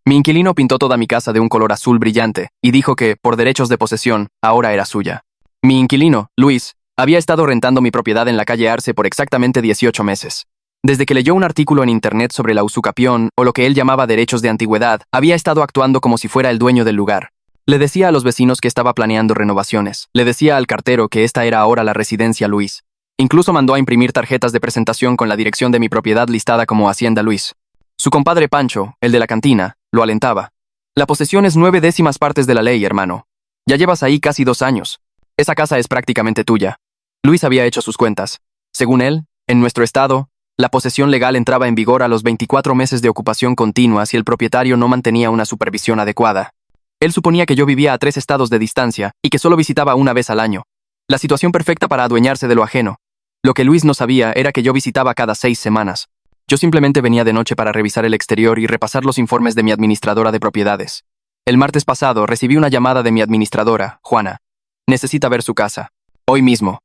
Mi inquilino pintó toda mi casa de un color azul brillante y dijo que, por derechos de posesión, ahora era suya. Mi inquilino, Luis, había estado rentando mi propiedad en la calle Arce por exactamente 18 meses. Desde que leyó un artículo en internet sobre la usucapión, o lo que él llamaba derechos de antigüedad, había estado actuando como si fuera el dueño del lugar. Le decía a los vecinos que estaba planeando renovaciones. Le decía al cartero que esta era ahora la residencia Luis. Incluso mandó a imprimir tarjetas de presentación con la dirección de mi propiedad listada como Hacienda Luis. Su compadre Pancho, el de la cantina, lo alentaba. La posesión es 9/10 partes de la ley, hermano. Ya llevas ahí casi 2 años. Esa casa es prácticamente tuya. Luis había hecho sus cuentas. Según él, en nuestro estado, la posesión legal entraba en vigor a los 24 meses de ocupación continua si el propietario no mantenía una supervisión adecuada. Él suponía que yo vivía a 3 estados de distancia y que solo visitaba una vez al año. La situación perfecta para adueñarse de lo ajeno. Lo que Luis no sabía era que yo visitaba cada 6 semanas. Yo simplemente venía de noche para revisar el exterior y repasar los informes de mi administradora de propiedades. El martes pasado recibí una llamada de mi administradora, Juana. Necesita ver su casa. Hoy mismo.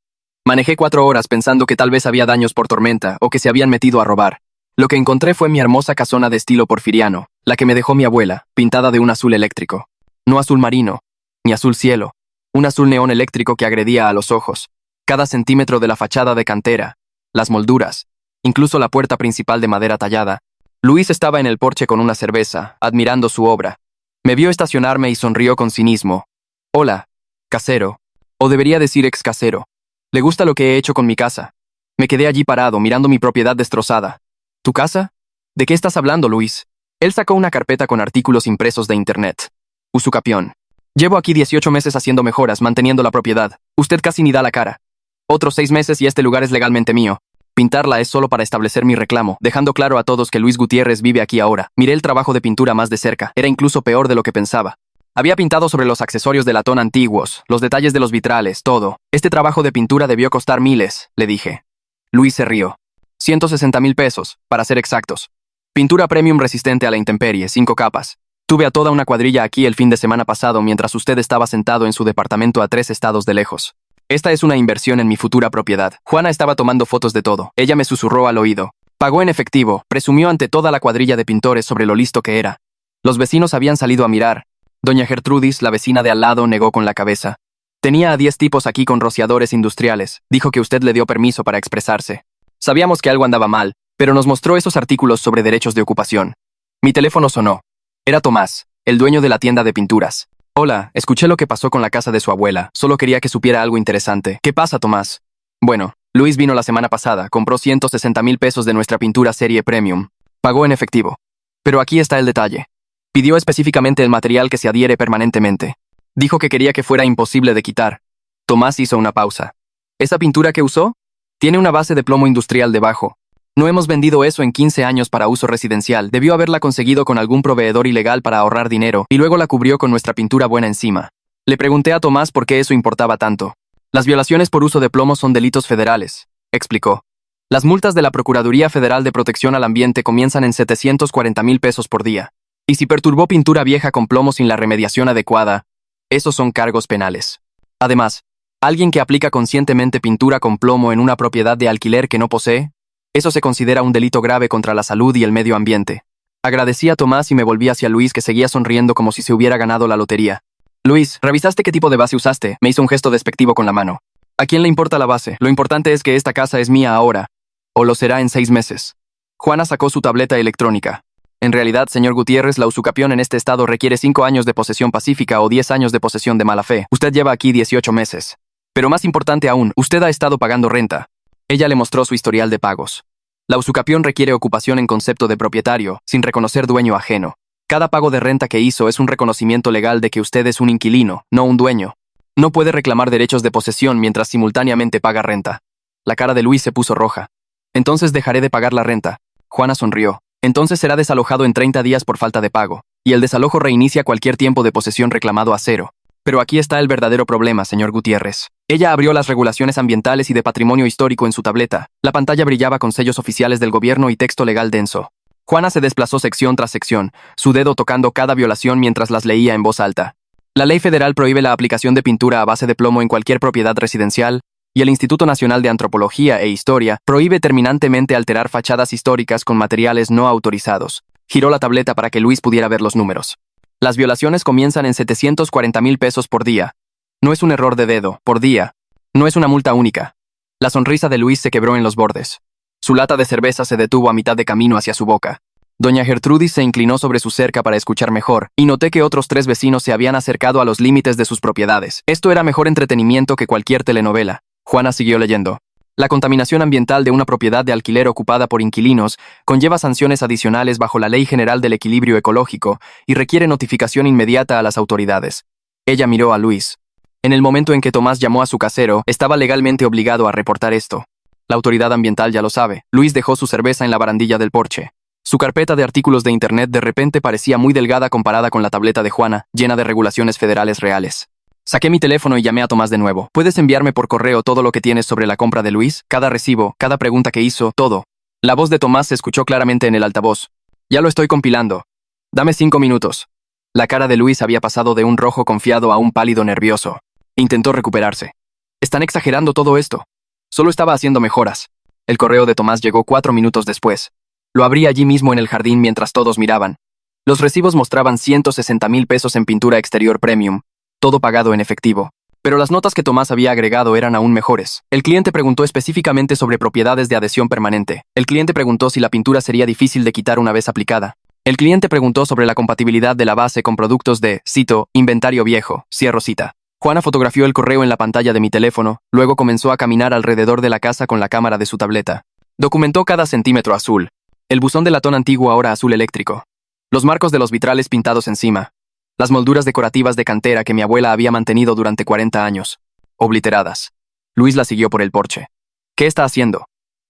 Manejé 4 horas pensando que tal vez había daños por tormenta o que se habían metido a robar. Lo que encontré fue mi hermosa casona de estilo porfiriano, la que me dejó mi abuela, pintada de un azul eléctrico. No azul marino, ni azul cielo. Un azul neón eléctrico que agredía a los ojos. Cada centímetro de la fachada de cantera, las molduras, incluso la puerta principal de madera tallada. Luis estaba en el porche con una cerveza, admirando su obra. Me vio estacionarme y sonrió con cinismo. Hola, casero. O debería decir ex casero. ¿Le gusta lo que he hecho con mi casa? Me quedé allí parado, mirando mi propiedad destrozada. ¿Tu casa? ¿De qué estás hablando, Luis? Él sacó una carpeta con artículos impresos de internet. Usucapión. Llevo aquí 18 meses haciendo mejoras, manteniendo la propiedad. Usted casi ni da la cara. Otros 6 meses y este lugar es legalmente mío. Pintarla es solo para establecer mi reclamo, dejando claro a todos que Luis Gutiérrez vive aquí ahora. Miré el trabajo de pintura más de cerca. Era incluso peor de lo que pensaba. Había pintado sobre los accesorios de latón antiguos, los detalles de los vitrales, todo. Este trabajo de pintura debió costar miles, le dije. Luis se rió. 160,000 pesos, para ser exactos. Pintura premium resistente a la intemperie, 5 capas. Tuve a toda una cuadrilla aquí el fin de semana pasado mientras usted estaba sentado en su departamento a 3 estados de lejos. Esta es una inversión en mi futura propiedad. Juana estaba tomando fotos de todo. Ella me susurró al oído. Pagó en efectivo, presumió ante toda la cuadrilla de pintores sobre lo listo que era. Los vecinos habían salido a mirar. Doña Gertrudis, la vecina de al lado, negó con la cabeza. Tenía a 10 tipos aquí con rociadores industriales. Dijo que usted le dio permiso para expresarse. Sabíamos que algo andaba mal, pero nos mostró esos artículos sobre derechos de ocupación. Mi teléfono sonó. Era Tomás, el dueño de la tienda de pinturas. Hola, escuché lo que pasó con la casa de su abuela. Solo quería que supiera algo interesante. ¿Qué pasa, Tomás? Bueno, Luis vino la semana pasada, compró 160,000 pesos de nuestra pintura serie premium. Pagó en efectivo. Pero aquí está el detalle. Pidió específicamente el material que se adhiere permanentemente. Dijo que quería que fuera imposible de quitar. Tomás hizo una pausa. ¿Esa pintura que usó? Tiene una base de plomo industrial debajo. No hemos vendido eso en 15 años para uso residencial. Debió haberla conseguido con algún proveedor ilegal para ahorrar dinero, y luego la cubrió con nuestra pintura buena encima. Le pregunté a Tomás por qué eso importaba tanto. Las violaciones por uso de plomo son delitos federales, explicó. Las multas de la Procuraduría Federal de Protección al Ambiente comienzan en 740,000 pesos por día. Y si perturbó pintura vieja con plomo sin la remediación adecuada, esos son cargos penales. Además, alguien que aplica conscientemente pintura con plomo en una propiedad de alquiler que no posee, eso se considera un delito grave contra la salud y el medio ambiente. Agradecí a Tomás y me volví hacia Luis, que seguía sonriendo como si se hubiera ganado la lotería. Luis, ¿revisaste qué tipo de base usaste? Me hizo un gesto despectivo con la mano. ¿A quién le importa la base? Lo importante es que esta casa es mía ahora. O lo será en 6 meses. Juana sacó su tableta electrónica. En realidad, señor Gutiérrez, la usucapión en este estado requiere 5 años de posesión pacífica o 10 años de posesión de mala fe. Usted lleva aquí 18 meses. Pero más importante aún, usted ha estado pagando renta. Ella le mostró su historial de pagos. La usucapión requiere ocupación en concepto de propietario, sin reconocer dueño ajeno. Cada pago de renta que hizo es un reconocimiento legal de que usted es un inquilino, no un dueño. No puede reclamar derechos de posesión mientras simultáneamente paga renta. La cara de Luis se puso roja. Entonces dejaré de pagar la renta. Juana sonrió. Entonces será desalojado en 30 días por falta de pago, y el desalojo reinicia cualquier tiempo de posesión reclamado a cero. Pero aquí está el verdadero problema, señor Gutiérrez. Ella abrió las regulaciones ambientales y de patrimonio histórico en su tableta. La pantalla brillaba con sellos oficiales del gobierno y texto legal denso. Juana se desplazó sección tras sección, su dedo tocando cada violación mientras las leía en voz alta. La ley federal prohíbe la aplicación de pintura a base de plomo en cualquier propiedad residencial, y el Instituto Nacional de Antropología e Historia prohíbe terminantemente alterar fachadas históricas con materiales no autorizados. Giró la tableta para que Luis pudiera ver los números. Las violaciones comienzan en 740,000 pesos por día. No es un error de dedo, por día. No es una multa única. La sonrisa de Luis se quebró en los bordes. Su lata de cerveza se detuvo a mitad de camino hacia su boca. Doña Gertrudis se inclinó sobre su cerca para escuchar mejor, y noté que otros 3 vecinos se habían acercado a los límites de sus propiedades. Esto era mejor entretenimiento que cualquier telenovela. Juana siguió leyendo. La contaminación ambiental de una propiedad de alquiler ocupada por inquilinos conlleva sanciones adicionales bajo la Ley General del Equilibrio Ecológico y requiere notificación inmediata a las autoridades. Ella miró a Luis. En el momento en que Tomás llamó a su casero, estaba legalmente obligado a reportar esto. La autoridad ambiental ya lo sabe. Luis dejó su cerveza en la barandilla del porche. Su carpeta de artículos de internet de repente parecía muy delgada comparada con la tableta de Juana, llena de regulaciones federales reales. Saqué mi teléfono y llamé a Tomás de nuevo. ¿Puedes enviarme por correo todo lo que tienes sobre la compra de Luis? Cada recibo, cada pregunta que hizo, todo. La voz de Tomás se escuchó claramente en el altavoz. Ya lo estoy compilando. Dame 5 minutos. La cara de Luis había pasado de un rojo confiado a un pálido nervioso. Intentó recuperarse. Están exagerando todo esto. Solo estaba haciendo mejoras. El correo de Tomás llegó 4 minutos después. Lo abrí allí mismo en el jardín mientras todos miraban. Los recibos mostraban 160,000 pesos en pintura exterior premium, todo pagado en efectivo. Pero las notas que Tomás había agregado eran aún mejores. El cliente preguntó específicamente sobre propiedades de adhesión permanente. El cliente preguntó si la pintura sería difícil de quitar una vez aplicada. El cliente preguntó sobre la compatibilidad de la base con productos de, cito, inventario viejo, cierro cita. Juana fotografió el correo en la pantalla de mi teléfono, luego comenzó a caminar alrededor de la casa con la cámara de su tableta. Documentó cada centímetro azul. El buzón de latón antiguo ahora azul eléctrico. Los marcos de los vitrales pintados encima. Las molduras decorativas de cantera que mi abuela había mantenido durante 40 años. Obliteradas. Luis la siguió por el porche. ¿Qué está haciendo?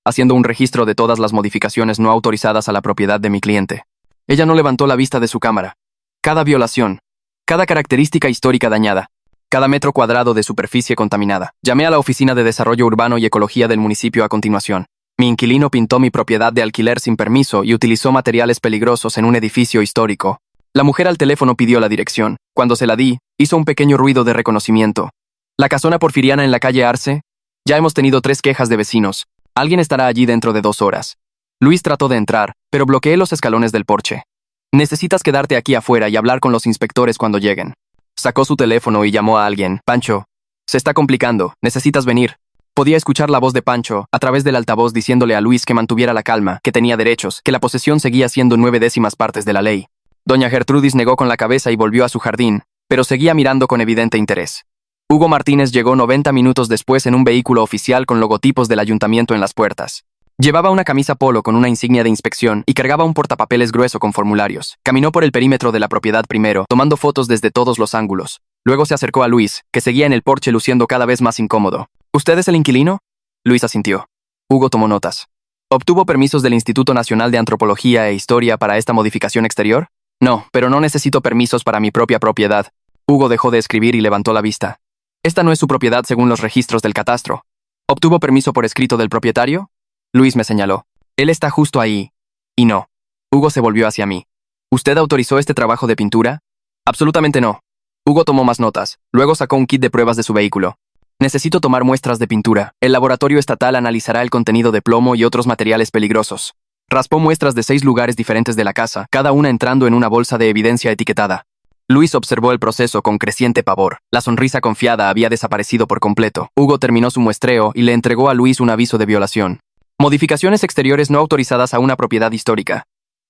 Haciendo un registro de todas las modificaciones no autorizadas a la propiedad de mi cliente. Ella no levantó la vista de su cámara. Cada violación. Cada característica histórica dañada. Cada metro cuadrado de superficie contaminada. Llamé a la Oficina de Desarrollo Urbano y Ecología del municipio a continuación. Mi inquilino pintó mi propiedad de alquiler sin permiso y utilizó materiales peligrosos en un edificio histórico. La mujer al teléfono pidió la dirección. Cuando se la di, hizo un pequeño ruido de reconocimiento. ¿La casona porfiriana en la calle Arce? Ya hemos tenido 3 quejas de vecinos. Alguien estará allí dentro de 2 horas. Luis trató de entrar, pero bloqueé los escalones del porche. Necesitas quedarte aquí afuera y hablar con los inspectores cuando lleguen. Sacó su teléfono y llamó a alguien. Pancho. Se está complicando. Necesitas venir. Podía escuchar la voz de Pancho, a través del altavoz diciéndole a Luis que mantuviera la calma, que tenía derechos, que la posesión seguía siendo 9/10 partes de la ley. Doña Gertrudis negó con la cabeza y volvió a su jardín, pero seguía mirando con evidente interés. Hugo Martínez llegó 90 minutos después en un vehículo oficial con logotipos del ayuntamiento en las puertas. Llevaba una camisa polo con una insignia de inspección y cargaba un portapapeles grueso con formularios. Caminó por el perímetro de la propiedad primero, tomando fotos desde todos los ángulos. Luego se acercó a Luis, que seguía en el porche luciendo cada vez más incómodo. ¿Usted es el inquilino? Luis asintió. Hugo tomó notas. ¿Obtuvo permisos del Instituto Nacional de Antropología e Historia para esta modificación exterior? No, pero no necesito permisos para mi propia propiedad. Hugo dejó de escribir y levantó la vista. Esta no es su propiedad según los registros del catastro. ¿Obtuvo permiso por escrito del propietario? Luis me señaló. Él está justo ahí. Y no. Hugo se volvió hacia mí. ¿Usted autorizó este trabajo de pintura? Absolutamente no. Hugo tomó más notas. Luego sacó un kit de pruebas de su vehículo. Necesito tomar muestras de pintura. El laboratorio estatal analizará el contenido de plomo y otros materiales peligrosos. Raspó muestras de 6 lugares diferentes de la casa, cada una entrando en una bolsa de evidencia etiquetada. Luis observó el proceso con creciente pavor. La sonrisa confiada había desaparecido por completo. Hugo terminó su muestreo y le entregó a Luis un aviso de violación. Modificaciones exteriores no autorizadas a una propiedad histórica.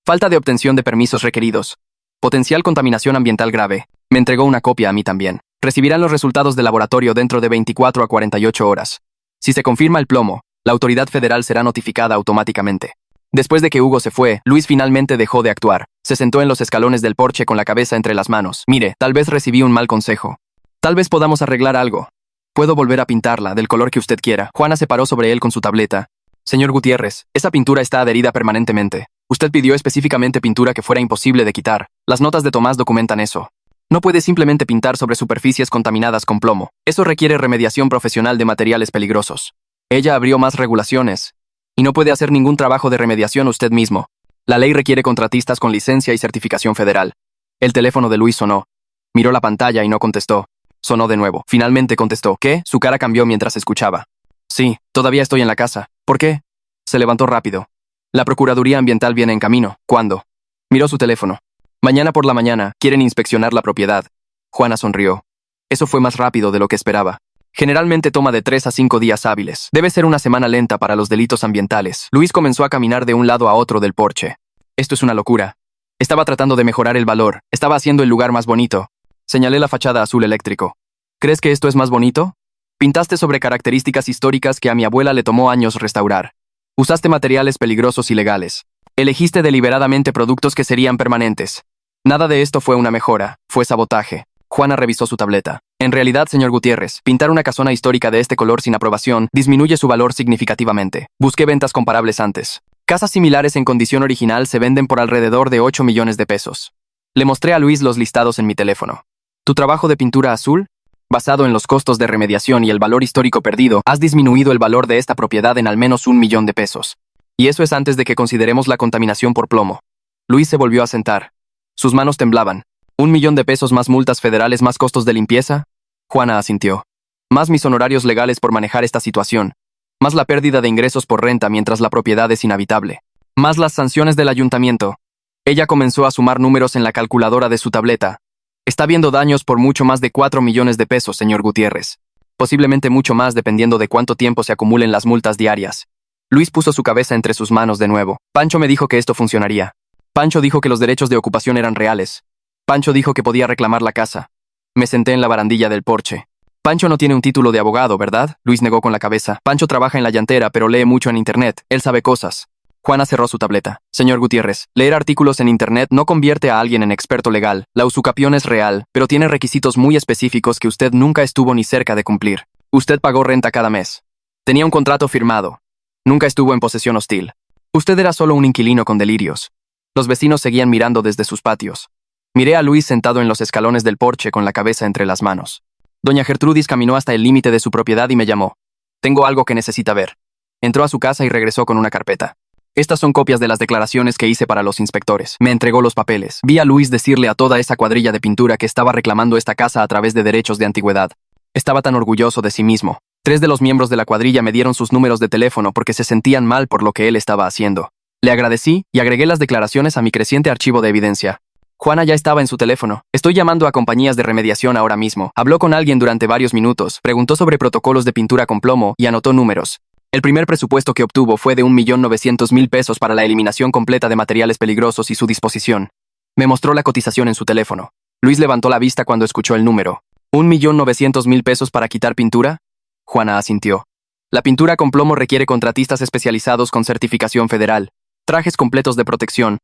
Falta de obtención de permisos requeridos. Potencial contaminación ambiental grave. Me entregó una copia a mí también. Recibirán los resultados del laboratorio dentro de 24 a 48 horas. Si se confirma el plomo, la autoridad federal será notificada automáticamente. Después de que Hugo se fue, Luis finalmente dejó de actuar. Se sentó en los escalones del porche con la cabeza entre las manos. Mire, tal vez recibí un mal consejo. Tal vez podamos arreglar algo. Puedo volver a pintarla, del color que usted quiera. Juana se paró sobre él con su tableta. Señor Gutiérrez, esa pintura está adherida permanentemente. Usted pidió específicamente pintura que fuera imposible de quitar. Las notas de Tomás documentan eso. No puede simplemente pintar sobre superficies contaminadas con plomo. Eso requiere remediación profesional de materiales peligrosos. Ella abrió más regulaciones. Y no puede hacer ningún trabajo de remediación usted mismo. La ley requiere contratistas con licencia y certificación federal. El teléfono de Luis sonó. Miró la pantalla y no contestó. Sonó de nuevo. Finalmente contestó. ¿Qué? Su cara cambió mientras escuchaba. Sí, todavía estoy en la casa. ¿Por qué? Se levantó rápido. La Procuraduría Ambiental viene en camino. ¿Cuándo? Miró su teléfono. Mañana por la mañana, quieren inspeccionar la propiedad. Juana sonrió. Eso fue más rápido de lo que esperaba. Generalmente toma de 3 a 5 días hábiles. Debe ser una semana lenta para los delitos ambientales. Luis comenzó a caminar de un lado a otro del porche. Esto es una locura. Estaba tratando de mejorar el valor. Estaba haciendo el lugar más bonito. Señalé la fachada azul eléctrico. ¿Crees que esto es más bonito? Pintaste sobre características históricas que a mi abuela le tomó años restaurar. Usaste materiales peligrosos y legales. Elegiste deliberadamente productos que serían permanentes. Nada de esto fue una mejora, fue sabotaje. Juana revisó su tableta. En realidad, señor Gutiérrez, pintar una casona histórica de este color sin aprobación disminuye su valor significativamente. Busqué ventas comparables antes. Casas similares en condición original se venden por alrededor de 8 millones de pesos. Le mostré a Luis los listados en mi teléfono. ¿Tu trabajo de pintura azul? Basado en los costos de remediación y el valor histórico perdido, has disminuido el valor de esta propiedad en al menos 1 millón de pesos. Y eso es antes de que consideremos la contaminación por plomo. Luis se volvió a sentar. Sus manos temblaban. 1 millón de pesos más multas federales más costos de limpieza. Juana asintió. Más mis honorarios legales por manejar esta situación. Más la pérdida de ingresos por renta mientras la propiedad es inhabitable. Más las sanciones del ayuntamiento. Ella comenzó a sumar números en la calculadora de su tableta. Está viendo daños por mucho más de 4 millones de pesos, señor Gutiérrez. Posiblemente mucho más dependiendo de cuánto tiempo se acumulen las multas diarias. Luis puso su cabeza entre sus manos de nuevo. Pancho me dijo que esto funcionaría. Pancho dijo que los derechos de ocupación eran reales. Pancho dijo que podía reclamar la casa. Me senté en la barandilla del porche. Pancho no tiene un título de abogado, ¿verdad? Luis negó con la cabeza. Pancho trabaja en la llantera, pero lee mucho en internet. Él sabe cosas. Juana cerró su tableta. Señor Gutiérrez, leer artículos en internet no convierte a alguien en experto legal. La usucapión es real, pero tiene requisitos muy específicos que usted nunca estuvo ni cerca de cumplir. Usted pagó renta cada mes. Tenía un contrato firmado. Nunca estuvo en posesión hostil. Usted era solo un inquilino con delirios. Los vecinos seguían mirando desde sus patios. Miré a Luis sentado en los escalones del porche con la cabeza entre las manos. Doña Gertrudis caminó hasta el límite de su propiedad y me llamó. Tengo algo que necesita ver. Entró a su casa y regresó con una carpeta. Estas son copias de las declaraciones que hice para los inspectores. Me entregó los papeles. Vi a Luis decirle a toda esa cuadrilla de pintura que estaba reclamando esta casa a través de derechos de antigüedad. Estaba tan orgulloso de sí mismo. 3 de los miembros de la cuadrilla me dieron sus números de teléfono porque se sentían mal por lo que él estaba haciendo. Le agradecí y agregué las declaraciones a mi creciente archivo de evidencia. Juana ya estaba en su teléfono. Estoy llamando a compañías de remediación ahora mismo. Habló con alguien durante varios minutos, preguntó sobre protocolos de pintura con plomo y anotó números. El primer presupuesto que obtuvo fue de 1.900.000 pesos para la eliminación completa de materiales peligrosos y su disposición. Me mostró la cotización en su teléfono. Luis levantó la vista cuando escuchó el número. ¿1.900.000 pesos para quitar pintura? Juana asintió. La pintura con plomo requiere contratistas especializados con certificación federal, trajes completos de protección,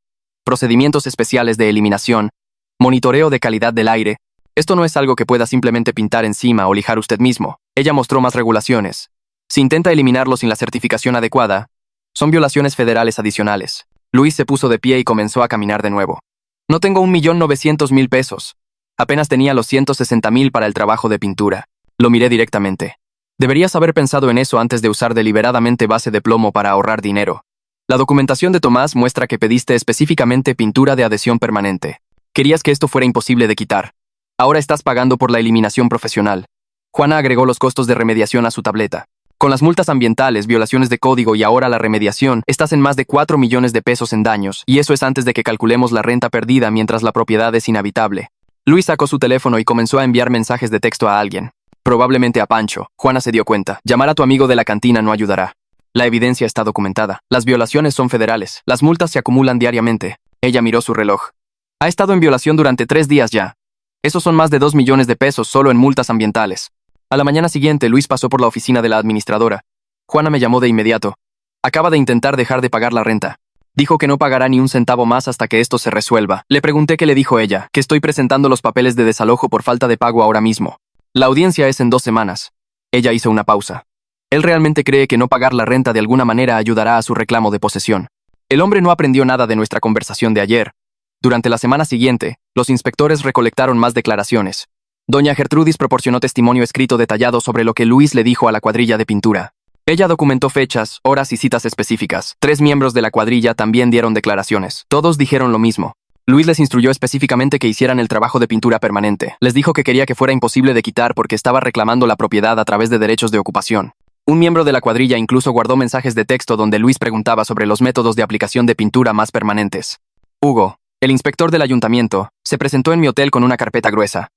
procedimientos especiales de eliminación, monitoreo de calidad del aire. Esto no es algo que pueda simplemente pintar encima o lijar usted mismo. Ella mostró más regulaciones. Si intenta eliminarlo sin la certificación adecuada, son violaciones federales adicionales. Luis se puso de pie y comenzó a caminar de nuevo. No tengo 1.900.000 pesos. Apenas tenía los 160.000 para el trabajo de pintura. Lo miré directamente. Deberías haber pensado en eso antes de usar deliberadamente base de plomo para ahorrar dinero. La documentación de Tomás muestra que pediste específicamente pintura de adhesión permanente. Querías que esto fuera imposible de quitar. Ahora estás pagando por la eliminación profesional. Juana agregó los costos de remediación a su tableta. Con las multas ambientales, violaciones de código y ahora la remediación, estás en más de 4 millones de pesos en daños, y eso es antes de que calculemos la renta perdida mientras la propiedad es inhabitable. Luis sacó su teléfono y comenzó a enviar mensajes de texto a alguien. Probablemente a Pancho. Juana se dio cuenta. Llamar a tu amigo de la cantina no ayudará. La evidencia está documentada. Las violaciones son federales. Las multas se acumulan diariamente. Ella miró su reloj. Ha estado en violación durante 3 días ya. Esos son más de 2 millones de pesos solo en multas ambientales. A la mañana siguiente, Luis pasó por la oficina de la administradora. Juana me llamó de inmediato. Acaba de intentar dejar de pagar la renta. Dijo que no pagará ni un centavo más hasta que esto se resuelva. Le pregunté qué le dijo ella, que estoy presentando los papeles de desalojo por falta de pago ahora mismo. La audiencia es en 2 semanas. Ella hizo una pausa. Él realmente cree que no pagar la renta de alguna manera ayudará a su reclamo de posesión. El hombre no aprendió nada de nuestra conversación de ayer. Durante la semana siguiente, los inspectores recolectaron más declaraciones. Doña Gertrudis proporcionó testimonio escrito detallado sobre lo que Luis le dijo a la cuadrilla de pintura. Ella documentó fechas, horas y citas específicas. 3 miembros de la cuadrilla también dieron declaraciones. Todos dijeron lo mismo. Luis les instruyó específicamente que hicieran el trabajo de pintura permanente. Les dijo que quería que fuera imposible de quitar porque estaba reclamando la propiedad a través de derechos de ocupación. Un miembro de la cuadrilla incluso guardó mensajes de texto donde Luis preguntaba sobre los métodos de aplicación de pintura más permanentes. Hugo, El inspector del ayuntamiento se presentó en mi hotel con una carpeta gruesa.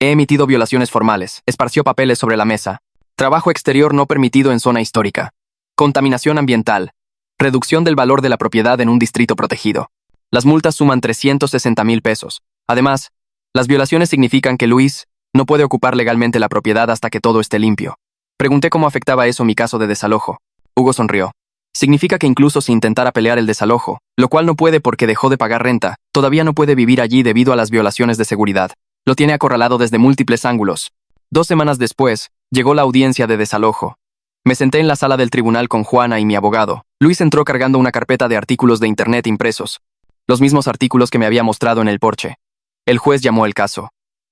He emitido violaciones formales, esparció papeles sobre la mesa. Trabajo exterior no permitido en zona histórica. Contaminación ambiental. Reducción del valor de la propiedad en un distrito protegido. Las multas suman 360,000 pesos. Además, las violaciones significan que Luis no puede ocupar legalmente la propiedad hasta que todo esté limpio. Pregunté cómo afectaba eso mi caso de desalojo. Hugo sonrió. Significa que incluso si intentara pelear el desalojo, lo cual no puede porque dejó de pagar renta, todavía no puede vivir allí debido a las violaciones de seguridad. Lo tiene acorralado desde múltiples ángulos. 2 semanas después, llegó la audiencia de desalojo. Me senté en la sala del tribunal con Juana y mi abogado. Luis entró cargando una carpeta de artículos de internet impresos. Los mismos artículos que me había mostrado en el porche. El juez llamó el caso.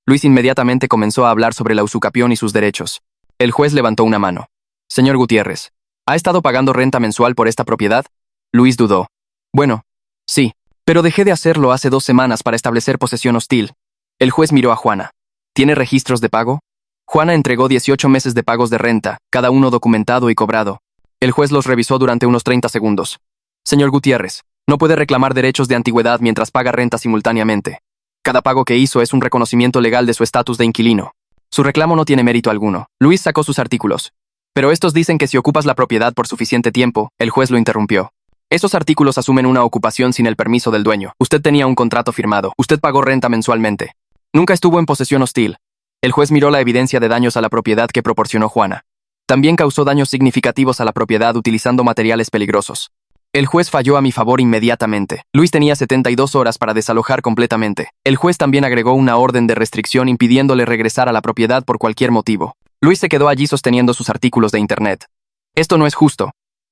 Luis inmediatamente comenzó a hablar sobre la usucapión y sus derechos. El juez levantó una mano. Señor Gutiérrez, ¿ha estado pagando renta mensual por esta propiedad? Luis dudó. Bueno, sí, pero dejé de hacerlo hace 2 semanas para establecer posesión hostil. El juez miró a Juana. ¿Tiene registros de pago? Juana entregó 18 meses de pagos de renta, cada uno documentado y cobrado. El juez los revisó durante unos 30 segundos. Señor Gutiérrez, no puede reclamar derechos de antigüedad mientras paga renta simultáneamente. Cada pago que hizo es un reconocimiento legal de su estatus de inquilino. Su reclamo no tiene mérito alguno. Luis sacó sus artículos. Pero estos dicen que si ocupas la propiedad por suficiente tiempo, el juez lo interrumpió. Esos artículos asumen una ocupación sin el permiso del dueño. Usted tenía un contrato firmado. Usted pagó renta mensualmente. Nunca estuvo en posesión hostil. El juez miró la evidencia de daños a la propiedad que proporcionó Juana. También causó daños significativos a la propiedad utilizando materiales peligrosos. El juez falló a mi favor inmediatamente. Luis tenía 72 horas para desalojar completamente. El juez también agregó una orden de restricción impidiéndole regresar a la propiedad por cualquier motivo. Luis se quedó allí sosteniendo sus artículos de internet. Esto no es justo.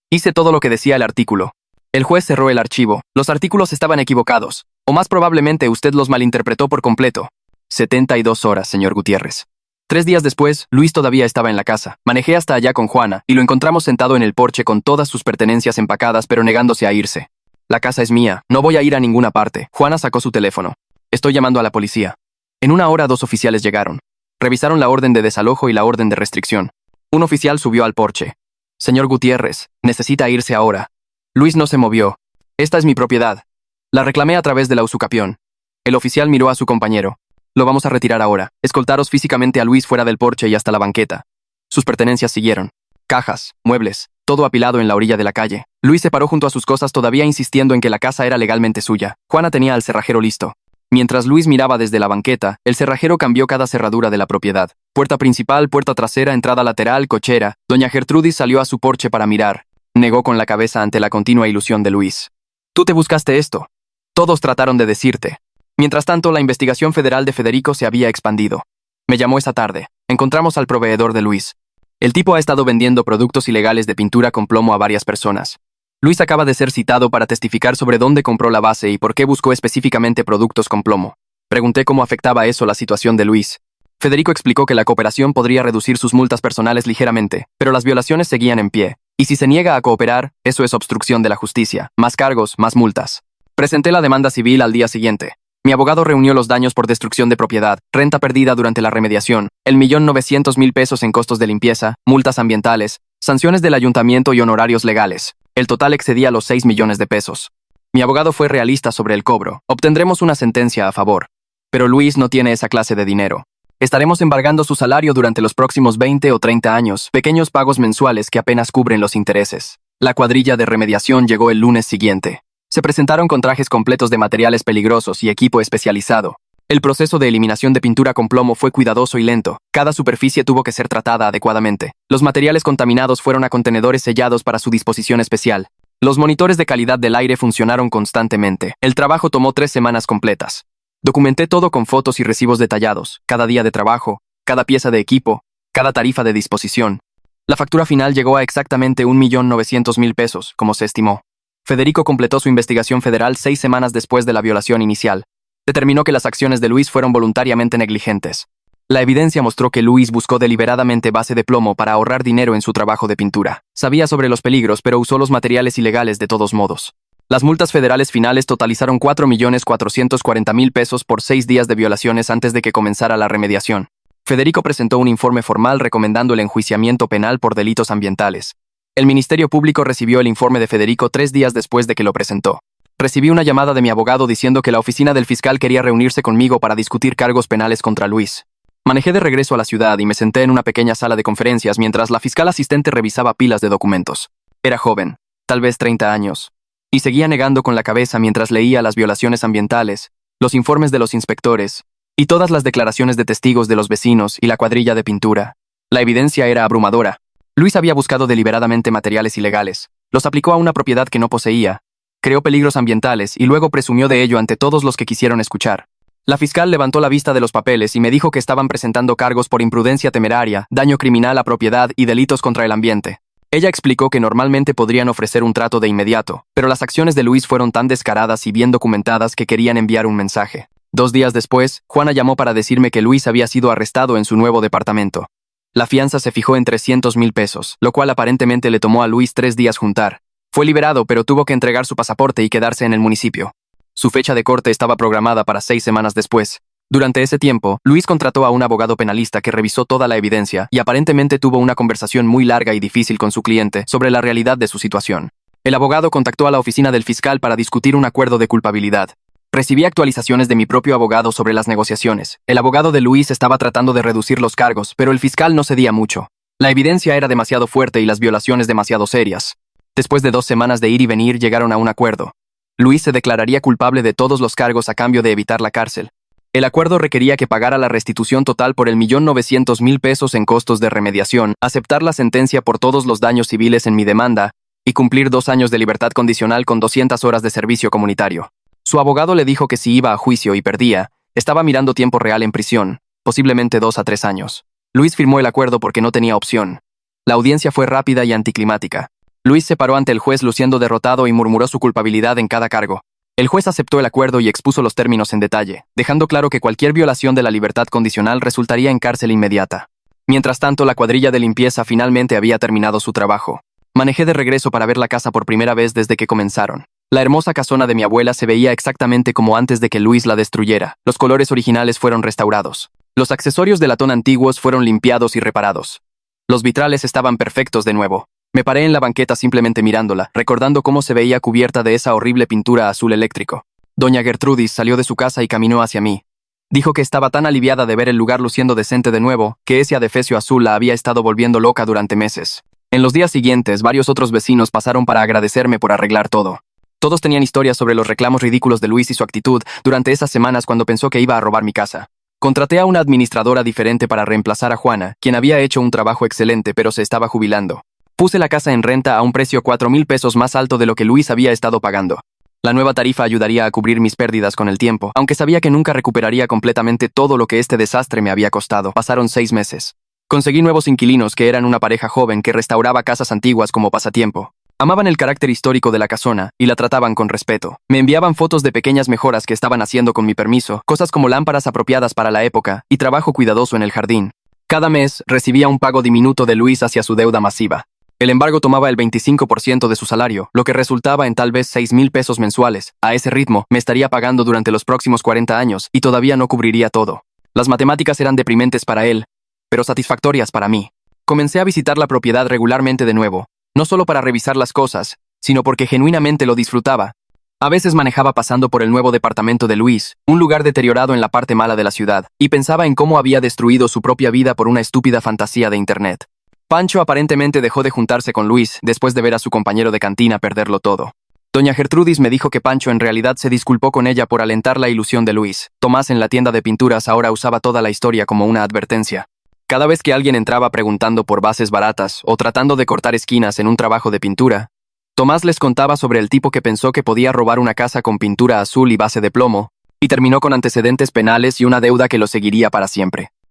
Hice todo lo que decía el artículo. El juez cerró el archivo. Los artículos estaban equivocados. O más probablemente usted los malinterpretó por completo. 72 horas, señor Gutiérrez. 3 días después, Luis todavía estaba en la casa. Manejé hasta allá con Juana y lo encontramos sentado en el porche con todas sus pertenencias empacadas pero negándose a irse. La casa es mía, no voy a ir a ninguna parte. Juana sacó su teléfono. Estoy llamando a la policía. En 1 hora 2 oficiales llegaron. Revisaron la orden de desalojo y la orden de restricción. Un oficial subió al porche. Señor Gutiérrez, necesita irse ahora. Luis no se movió. Esta es mi propiedad. La reclamé a través de la usucapión. El oficial miró a su compañero. Lo vamos a retirar ahora. Escoltaros físicamente a Luis fuera del porche y hasta la banqueta. Sus pertenencias siguieron. Cajas, muebles, todo apilado en la orilla de la calle. Luis se paró junto a sus cosas todavía insistiendo en que la casa era legalmente suya. Juana tenía al cerrajero listo. Mientras Luis miraba desde la banqueta, el cerrajero cambió cada cerradura de la propiedad. Puerta principal, puerta trasera, entrada lateral, cochera. Doña Gertrudis salió a su porche para mirar. Negó con la cabeza ante la continua ilusión de Luis. Tú te buscaste esto. Todos trataron de decirte. Mientras tanto, la investigación federal de Federico se había expandido. Me llamó esa tarde. Encontramos al proveedor de Luis. El tipo ha estado vendiendo productos ilegales de pintura con plomo a varias personas. Luis acaba de ser citado para testificar sobre dónde compró la base y por qué buscó específicamente productos con plomo. Pregunté cómo afectaba eso la situación de Luis. Federico explicó que la cooperación podría reducir sus multas personales ligeramente, pero las violaciones seguían en pie. Y si se niega a cooperar, eso es obstrucción de la justicia. Más cargos, más multas. Presenté la demanda civil al día siguiente. Mi abogado reunió los daños por destrucción de propiedad, renta perdida durante la remediación, el 1.900.000 pesos en costos de limpieza, multas ambientales, sanciones del ayuntamiento y honorarios legales. El total excedía los 6 millones de pesos. Mi abogado fue realista sobre el cobro. Obtendremos una sentencia a favor. Pero Luis no tiene esa clase de dinero. Estaremos embargando su salario durante los próximos 20 o 30 años, pequeños pagos mensuales que apenas cubren los intereses. La cuadrilla de remediación llegó el lunes siguiente. Se presentaron con trajes completos de materiales peligrosos y equipo especializado. El proceso de eliminación de pintura con plomo fue cuidadoso y lento. Cada superficie tuvo que ser tratada adecuadamente. Los materiales contaminados fueron a contenedores sellados para su disposición especial. Los monitores de calidad del aire funcionaron constantemente. El trabajo tomó 3 semanas completas. Documenté todo con fotos y recibos detallados, cada día de trabajo, cada pieza de equipo, cada tarifa de disposición. La factura final llegó a exactamente 1.900.000 pesos, como se estimó. Federico completó su investigación federal 6 semanas después de la violación inicial. Determinó que las acciones de Luis fueron voluntariamente negligentes. La evidencia mostró que Luis buscó deliberadamente base de plomo para ahorrar dinero en su trabajo de pintura. Sabía sobre los peligros, pero usó los materiales ilegales de todos modos. Las multas federales finales totalizaron 4.440.000 pesos por 6 días de violaciones antes de que comenzara la remediación. Federico presentó un informe formal recomendando el enjuiciamiento penal por delitos ambientales. El Ministerio Público recibió el informe de Federico 3 días después de que lo presentó. Recibí una llamada de mi abogado diciendo que la oficina del fiscal quería reunirse conmigo para discutir cargos penales contra Luis. Manejé de regreso a la ciudad y me senté en una pequeña sala de conferencias mientras la fiscal asistente revisaba pilas de documentos. Era joven, tal vez 30 años, y seguía negando con la cabeza mientras leía las violaciones ambientales, los informes de los inspectores, y todas las declaraciones de testigos de los vecinos y la cuadrilla de pintura. La evidencia era abrumadora. Luis había buscado deliberadamente materiales ilegales, los aplicó a una propiedad que no poseía, creó peligros ambientales y luego presumió de ello ante todos los que quisieron escuchar. La fiscal levantó la vista de los papeles y me dijo que estaban presentando cargos por imprudencia temeraria, daño criminal a propiedad y delitos contra el ambiente. Ella explicó que normalmente podrían ofrecer un trato de inmediato, pero las acciones de Luis fueron tan descaradas y bien documentadas que querían enviar un mensaje. 2 días después, Juana llamó para decirme que Luis había sido arrestado en su nuevo departamento. La fianza se fijó en 300,000 pesos, lo cual aparentemente le tomó a Luis 3 días juntar. Fue liberado, pero tuvo que entregar su pasaporte y quedarse en el municipio. Su fecha de corte estaba programada para 6 semanas después. Durante ese tiempo, Luis contrató a un abogado penalista que revisó toda la evidencia y aparentemente tuvo una conversación muy larga y difícil con su cliente sobre la realidad de su situación. El abogado contactó a la oficina del fiscal para discutir un acuerdo de culpabilidad. Recibí actualizaciones de mi propio abogado sobre las negociaciones. El abogado de Luis estaba tratando de reducir los cargos, pero el fiscal no cedía mucho. La evidencia era demasiado fuerte y las violaciones demasiado serias. Después de 2 semanas de ir y venir, llegaron a un acuerdo. Luis se declararía culpable de todos los cargos a cambio de evitar la cárcel. El acuerdo requería que pagara la restitución total por el 1.900.000 pesos en costos de remediación, aceptar la sentencia por todos los daños civiles en mi demanda y cumplir 2 años de libertad condicional con 200 horas de servicio comunitario. Su abogado le dijo que si iba a juicio y perdía, estaba mirando tiempo real en prisión, posiblemente 2 a 3 años. Luis firmó el acuerdo porque no tenía opción. La audiencia fue rápida y anticlimática. Luis se paró ante el juez luciendo derrotado y murmuró su culpabilidad en cada cargo. El juez aceptó el acuerdo y expuso los términos en detalle, dejando claro que cualquier violación de la libertad condicional resultaría en cárcel inmediata. Mientras tanto, la cuadrilla de limpieza finalmente había terminado su trabajo. Manejé de regreso para ver la casa por primera vez desde que comenzaron. La hermosa casona de mi abuela se veía exactamente como antes de que Luis la destruyera. Los colores originales fueron restaurados. Los accesorios de latón antiguos fueron limpiados y reparados. Los vitrales estaban perfectos de nuevo. Me paré en la banqueta simplemente mirándola, recordando cómo se veía cubierta de esa horrible pintura azul eléctrico. Doña Gertrudis salió de su casa y caminó hacia mí. Dijo que estaba tan aliviada de ver el lugar luciendo decente de nuevo, que ese adefesio azul la había estado volviendo loca durante meses. En los días siguientes, varios otros vecinos pasaron para agradecerme por arreglar todo. Todos tenían historias sobre los reclamos ridículos de Luis y su actitud durante esas semanas cuando pensó que iba a robar mi casa. Contraté a una administradora diferente para reemplazar a Juana, quien había hecho un trabajo excelente pero se estaba jubilando. Puse la casa en renta a un precio 4,000 pesos más alto de lo que Luis había estado pagando. La nueva tarifa ayudaría a cubrir mis pérdidas con el tiempo, aunque sabía que nunca recuperaría completamente todo lo que este desastre me había costado. Pasaron 6 meses. Conseguí nuevos inquilinos que eran una pareja joven que restauraba casas antiguas como pasatiempo. Amaban el carácter histórico de la casona y la trataban con respeto. Me enviaban fotos de pequeñas mejoras que estaban haciendo con mi permiso, cosas como lámparas apropiadas para la época y trabajo cuidadoso en el jardín. Cada mes recibía un pago diminuto de Luis hacia su deuda masiva. El embargo tomaba el 25% de su salario, lo que resultaba en tal vez 6,000 pesos mensuales. A ese ritmo, me estaría pagando durante los próximos 40 años y todavía no cubriría todo. Las matemáticas eran deprimentes para él, pero satisfactorias para mí. Comencé a visitar la propiedad regularmente de nuevo, no solo para revisar las cosas, sino porque genuinamente lo disfrutaba. A veces manejaba pasando por el nuevo departamento de Luis, un lugar deteriorado en la parte mala de la ciudad, y pensaba en cómo había destruido su propia vida por una estúpida fantasía de internet. Pancho aparentemente dejó de juntarse con Luis después de ver a su compañero de cantina perderlo todo. Doña Gertrudis me dijo que Pancho en realidad se disculpó con ella por alentar la ilusión de Luis. Tomás en la tienda de pinturas ahora usaba toda la historia como una advertencia. Cada vez que alguien entraba preguntando por bases baratas o tratando de cortar esquinas en un trabajo de pintura, Tomás les contaba sobre el tipo que pensó que podía robar una casa con pintura azul y base de plomo, y terminó con antecedentes penales y una deuda que lo seguiría para siempre.